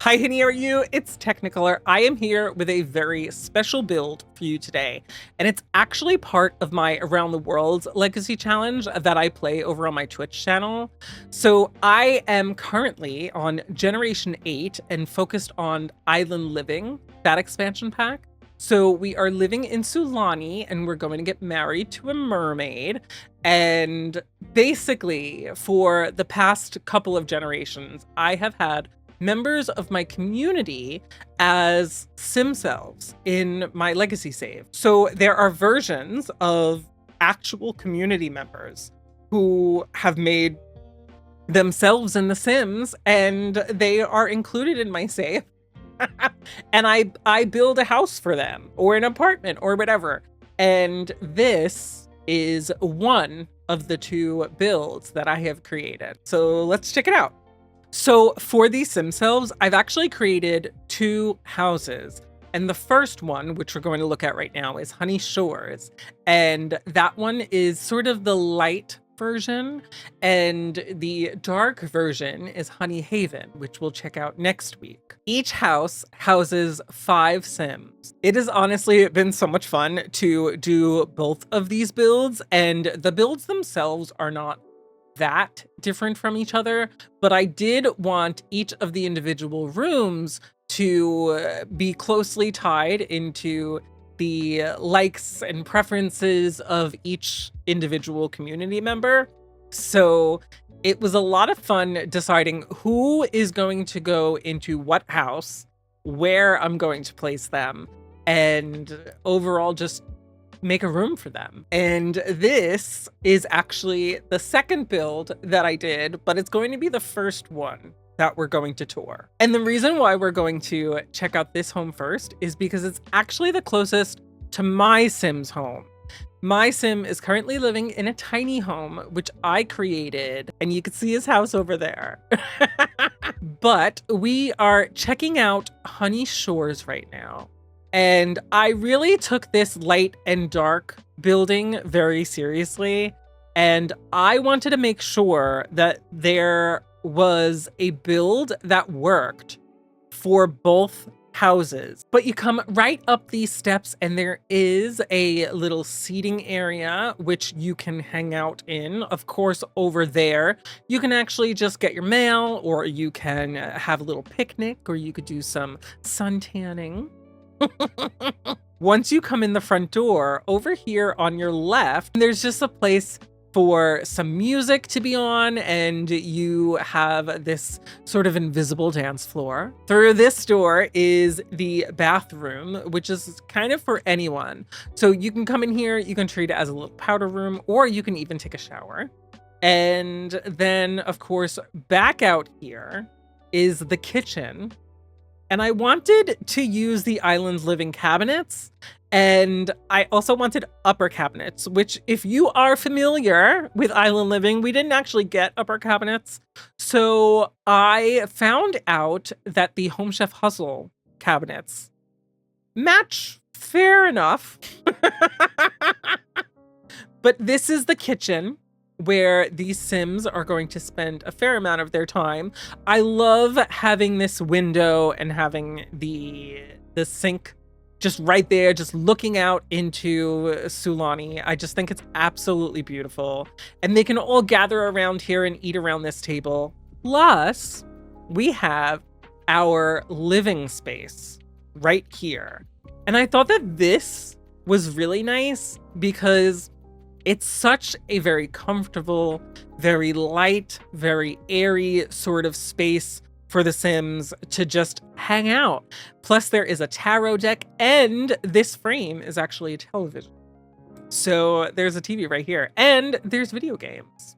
Hi, how are you? It's Teknikolour. I am here with a very special build for you today, and it's actually part of my Around the World Legacy Challenge that I play over on my Twitch channel. So I am currently on Generation 8 and focused on Island Living, that expansion pack. So we are living in Sulani, and we're going to get married to a mermaid. And basically, for the past couple of generations, I have had members of my community as Sim Selves in my legacy save. So there are versions of actual community members who have made themselves in The Sims, and they are included in my save. And I build a house for them, or an apartment, or whatever. And this is one of the two builds that I have created. So let's check it out. So for these Sim Selves, I've actually created two houses. And the first one, which we're going to look at right now, is Honey Shores. And that one is sort of the light version. And the dark version is Honey Haven, which we'll check out next week. Each house houses 5 Sims. It has honestly been so much fun to do both of these builds. And the builds themselves are not that different from each other, but I did want each of the individual rooms to be closely tied into the likes and preferences of each individual community member. So it was a lot of fun deciding who is going to go into what house, where I'm going to place them, and overall just make a room for them. And this is actually the second build that I did, but it's going to be the first one that we're going to tour. And the reason why we're going to check out this home first is because it's actually the closest to my Sim's home. My Sim is currently living in a tiny home, which I created, and you can see his house over there. But we are checking out Honey Shores right now. And I really took this light and dark building very seriously. And I wanted to make sure that there was a build that worked for both houses. But you come right up these steps and there is a little seating area which you can hang out in. Of course, over there, you can actually just get your mail, or you can have a little picnic, or you could do some sun tanning. Once you come in the front door, over here on your left, there's just a place for some music to be on, and you have this sort of invisible dance floor. Through this door is the bathroom, which is kind of for anyone. So you can come in here, you can treat it as a little powder room, or you can even take a shower. And then, of course, back out here is the kitchen. And I wanted to use the Island Living cabinets, and I also wanted upper cabinets, which, if you are familiar with Island Living, we didn't actually get upper cabinets. So I found out that the Home Chef Hustle cabinets match fair enough. But this is the kitchen, where these Sims are going to spend a fair amount of their time. I love having this window and having the sink just right there, just looking out into Sulani. I just think it's absolutely beautiful. And they can all gather around here and eat around this table. Plus, we have our living space right here. And I thought that this was really nice because it's such a very comfortable, very light, very airy sort of space for the Sims to just hang out. Plus, there is a tarot deck, and this frame is actually a television. So there's a TV right here, and there's video games.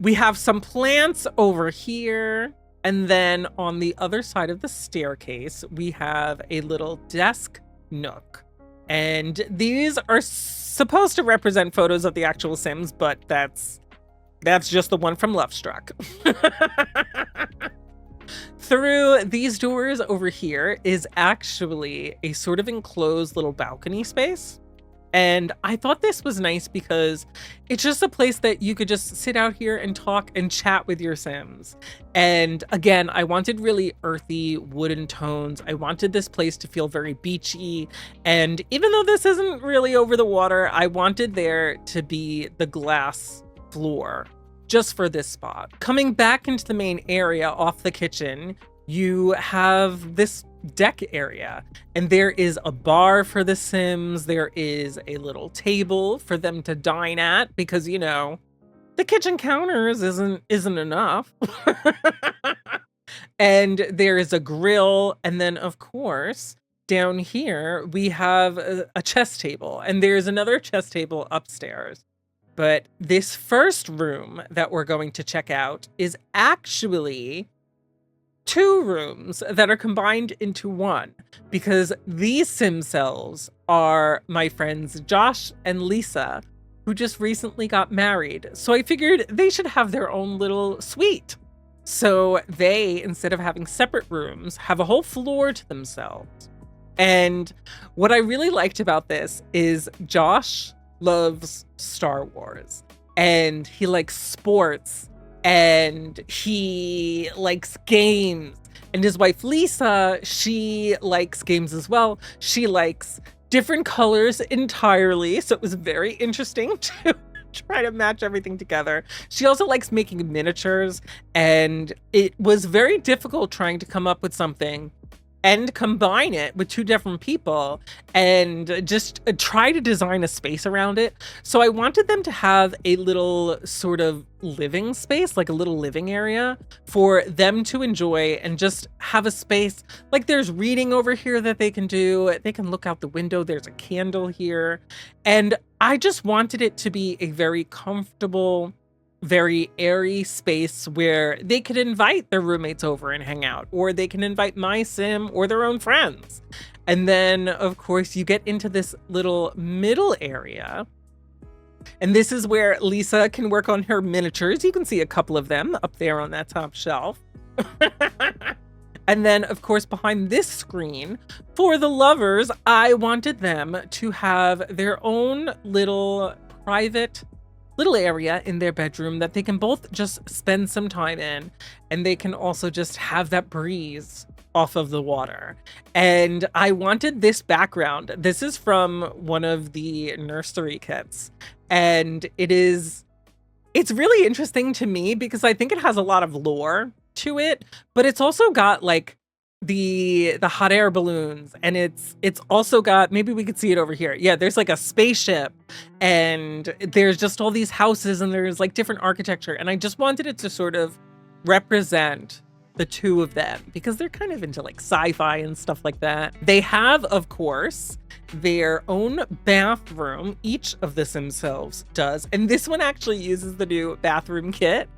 We have some plants over here. And then on the other side of the staircase, we have a little desk nook. And these are supposed to represent photos of the actual Sims, but that's just the one from Love Struck. Through these doors over here is actually a sort of enclosed little balcony space. And I thought this was nice because it's just a place that you could just sit out here and talk and chat with your Sims. And again, I wanted really earthy wooden tones. I wanted this place to feel very beachy. And even though this isn't really over the water, I wanted there to be the glass floor just for this spot. Coming back into the main area off the kitchen, you have this deck area, and there is a bar for the Sims. There is a little table for them to dine at because, you know, the kitchen counters isn't enough. And there is a grill, and then of course down here we have a chess table, and there's another chess table upstairs. But this first room that we're going to check out is actually two rooms that are combined into one, because these Sim Selves are my friends Josh and Lisa, who just recently got married. So I figured they should have their own little suite. So they, instead of having separate rooms, have a whole floor to themselves. And what I really liked about this is Josh loves Star Wars, and he likes sports, and he likes games. And his wife Lisa, she likes games as well. She likes different colors entirely, so it was very interesting to try to match everything together. She also likes making miniatures, and it was very difficult trying to come up with something and combine it with two different people and just try to design a space around it. So I wanted them to have a little sort of living space, like a little living area for them to enjoy, and just have a space like there's reading over here that they can do. They can look out the window. There's a candle here. And I just wanted it to be a very comfortable, very airy space where they could invite their roommates over and hang out, or they can invite my Sim or their own friends. And then of course you get into this little middle area, and this is where Lisa can work on her miniatures. You can see a couple of them up there on that top shelf. And then of course behind this screen for the lovers, I wanted them to have their own little private little area in their bedroom that they can both just spend some time in, and they can also just have that breeze off of the water. And I wanted this background. This is from one of the nursery kits, and it's really interesting to me because I think it has a lot of lore to it, but it's also got like the hot air balloons, and it's also got, maybe we could see it over here. Yeah, there's like a spaceship, and there's just all these houses, and there's like different architecture, and I just wanted it to sort of represent the two of them because they're kind of into like sci-fi and stuff like that. They have, of course, their own bathroom. Each of the Sim Selves does, and this one actually uses the new bathroom kit.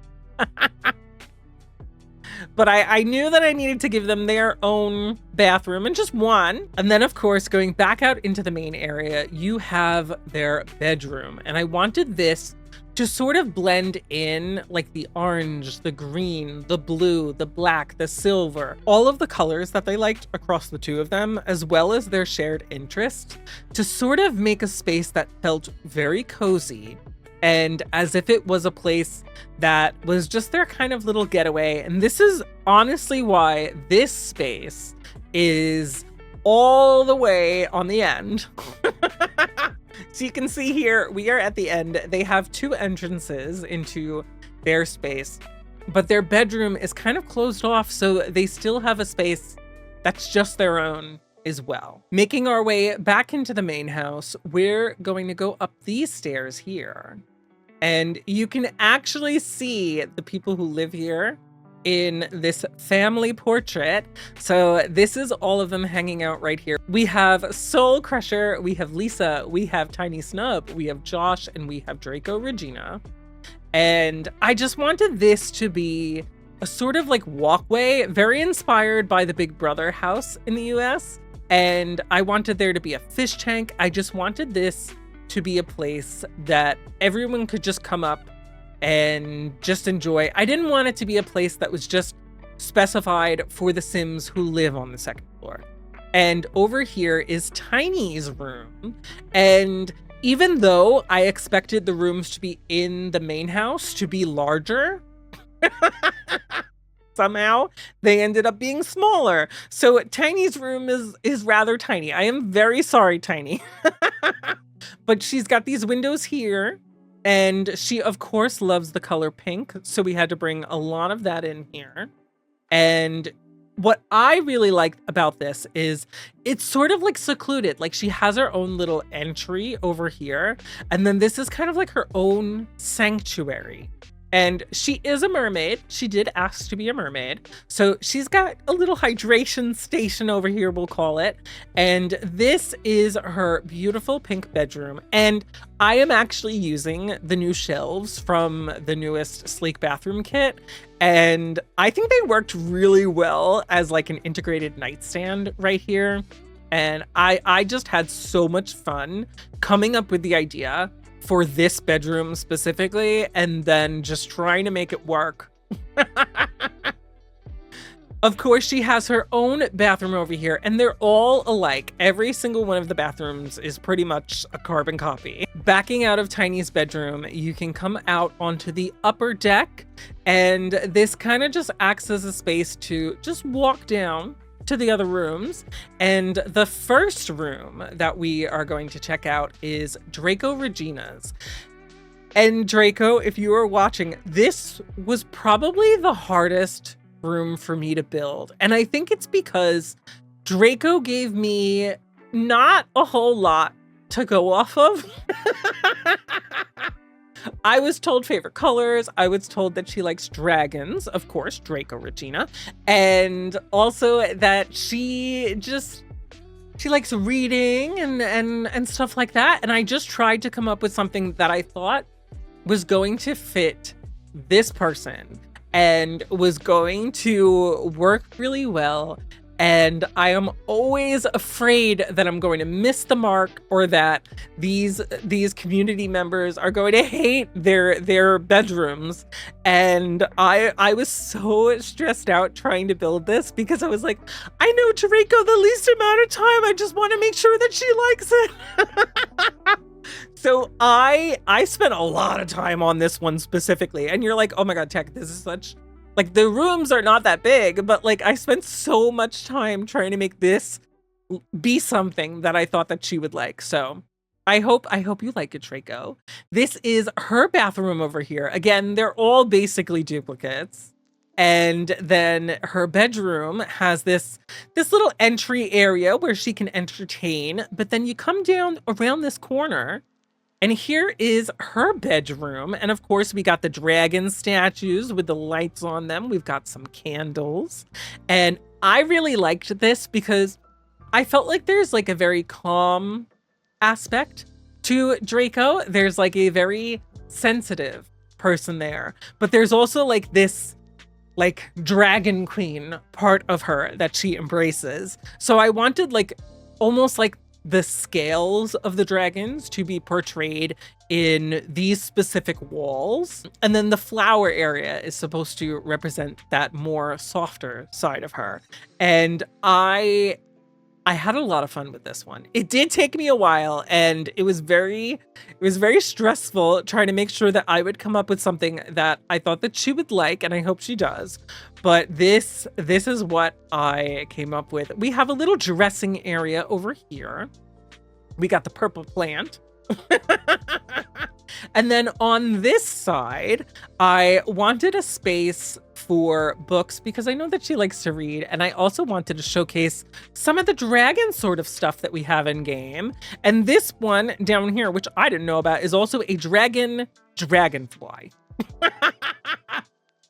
But I knew that I needed to give them their own bathroom, and just one. And then of course, going back out into the main area, you have their bedroom. And I wanted this to sort of blend in like the orange, the green, the blue, the black, the silver, all of the colors that they liked across the two of them, as well as their shared interest, to sort of make a space that felt very cozy, and as if it was a place that was just their kind of little getaway. And this is honestly why this space is all the way on the end. So you can see here, we are at the end. They have two entrances into their space, but their bedroom is kind of closed off, so they still have a space that's just their own as well. Making our way back into the main house, we're going to go up these stairs here, and you can actually see the people who live here in this family portrait. So this is all of them hanging out right here. We have Soul Crusher, we have Lisa, we have Tiny Snub, we have Josh, and we have Draco Regina. And I just wanted this to be a sort of like walkway, very inspired by the Big Brother house in the US. And I wanted there to be a fish tank. I just wanted this to be a place that everyone could just come up and just enjoy. I didn't want it to be a place that was just specified for the Sims who live on the second floor. And over here is Tiny's room. And even though I expected the rooms to be in the main house to be larger, somehow they ended up being smaller. So Tiny's room is rather tiny. I am very sorry, Tiny. But she's got these windows here, and she of course loves the color pink, so we had to bring a lot of that in here. And what I really like about this is it's sort of like secluded. Like she has her own little entry over here. And then this is kind of like her own sanctuary. And she is a mermaid. She did ask to be a mermaid. So she's got a little hydration station over here, we'll call it. And this is her beautiful pink bedroom. And I am actually using the new shelves from the newest Sleek bathroom kit. And I think they worked really well as like an integrated nightstand right here. And I just had so much fun coming up with the idea for this bedroom specifically, and then just trying to make it work. Of course, she has her own bathroom over here, and they're all alike. Every single one of the bathrooms is pretty much a carbon copy. Backing out of Tiny's bedroom, you can come out onto the upper deck, and this kind of just acts as a space to just walk down to the other rooms. And the first room that we are going to check out is Draco Regina's. And Draco, if you are watching, this was probably the hardest room for me to build. And I think it's because Draco gave me not a whole lot to go off of. I was told favorite colors. I was told that she likes dragons, of course, Draco Regina, and also that she likes reading and stuff like that. And I just tried to come up with something that I thought was going to fit this person and was going to work really well. And I am always afraid that I'm going to miss the mark, or that these community members are going to hate their bedrooms. And I was so stressed out trying to build this, because I was like, I know Draco the least amount of time. I just want to make sure that she likes it. So I spent a lot of time on this one specifically. And you're like, oh my God, Tech, this is such... Like, the rooms are not that big, but like I spent so much time trying to make this be something that I thought that she would like. So I hope you like it, Draco. This is her bathroom over here. Again, they're all basically duplicates. And then her bedroom has this little entry area where she can entertain. But then you come down around this corner, and here is her bedroom. And of course, we got the dragon statues with the lights on them. We've got some candles. And I really liked this because I felt like there's like a very calm aspect to Draco. There's like a very sensitive person there. But there's also like this like dragon queen part of her that she embraces. So I wanted like almost like the scales of the dragons to be portrayed in these specific walls. And then the flower area is supposed to represent that more softer side of her. And I had a lot of fun with this one. It did take me a while, and it was very stressful trying to make sure that I would come up with something that I thought that she would like, and I hope she does. But this is what I came up with. We have a little dressing area over here. We got the purple plant. And then on this side, I wanted a space for books because I know that she likes to read. And I also wanted to showcase some of the dragon sort of stuff that we have in game. And this one down here, which I didn't know about, is also a dragonfly.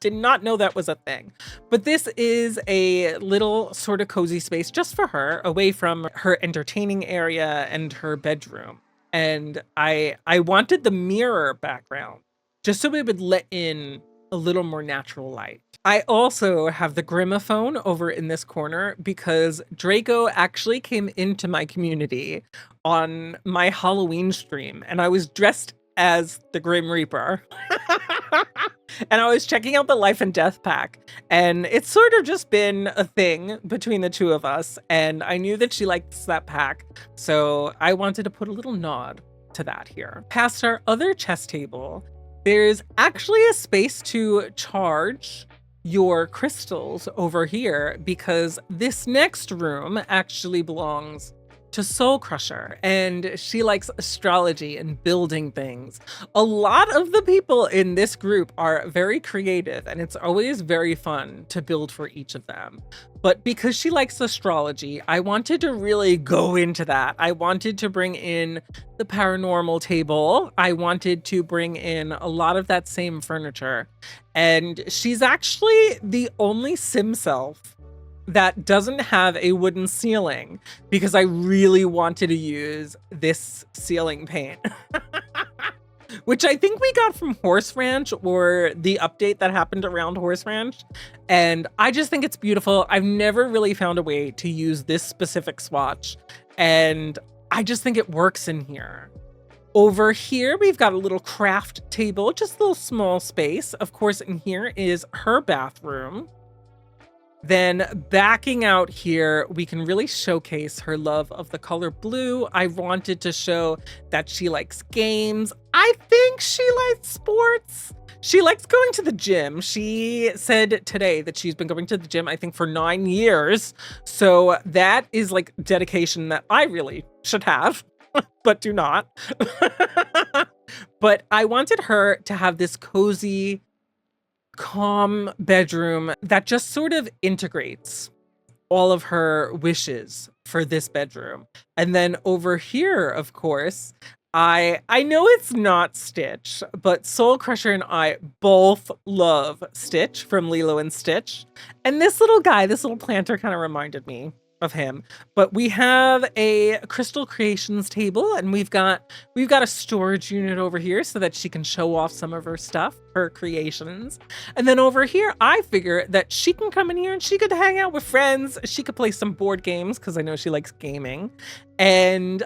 Did not know that was a thing. But this is a little sort of cozy space just for her, away from her entertaining area and her bedroom. And I wanted the mirror background just so it would let in a little more natural light. I also have the Grimophone over in this corner because Draco actually came into my community on my Halloween stream, and I was dressed as the Grim Reaper. And I was checking out the life and death pack, and it's sort of just been a thing between the two of us. And I knew that she likes that pack, so I wanted to put a little nod to that here. Past our other chess table, there's actually a space to charge your crystals over here, because this next room actually belongs to Soul Crusher, and she likes astrology and building things. A lot of the people in this group are very creative, and it's always very fun to build for each of them. But because she likes astrology, I wanted to really go into that. I wanted to bring in the paranormal table. I wanted to bring in a lot of that same furniture. And she's actually the only Sim Self that doesn't have a wooden ceiling, because I really wanted to use this ceiling paint. Which I think we got from Horse Ranch, or the update that happened around Horse Ranch. And I just think it's beautiful. I've never really found a way to use this specific swatch, and I just think it works in here. Over here, we've got a little craft table, just a little small space. Of course, in here is her bathroom. Then backing out here, we can really showcase her love of the color blue. I wanted to show that she likes games. I think she likes sports. She likes going to the gym. She said today that she's been going to the gym, I think, for 9 years. So that is like dedication that I really should have, but do not. But I wanted her to have this cozy, calm bedroom that just sort of integrates all of her wishes for this bedroom. And then over here, of course, I know it's not Stitch, but Soul Crusher and I both love Stitch from Lilo and Stitch. And this little guy, this little planter, kind of reminded me of him. But we have a Crystal Creations table, and we've got a storage unit over here so that she can show off some of her stuff, her creations. And then over here, I figure that she can come in here and she could hang out with friends. She could play some board games, because I know she likes gaming. And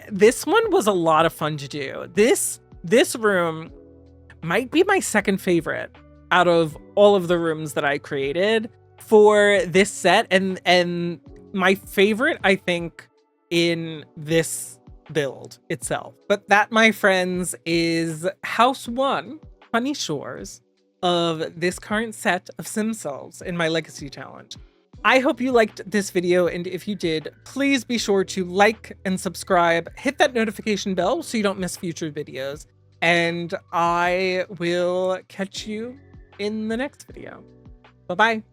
this one was a lot of fun to do. This room might be my second favorite out of all of the rooms that I created for this set, and my favorite, I think, in this build itself. But that, my friends, is House 1, Funny Shores, of this current set of Sim Selves in my Legacy Challenge. I hope you liked this video, and if you did, please be sure to like and subscribe, hit that notification bell so you don't miss future videos, and I will catch you in the next video. Bye-bye.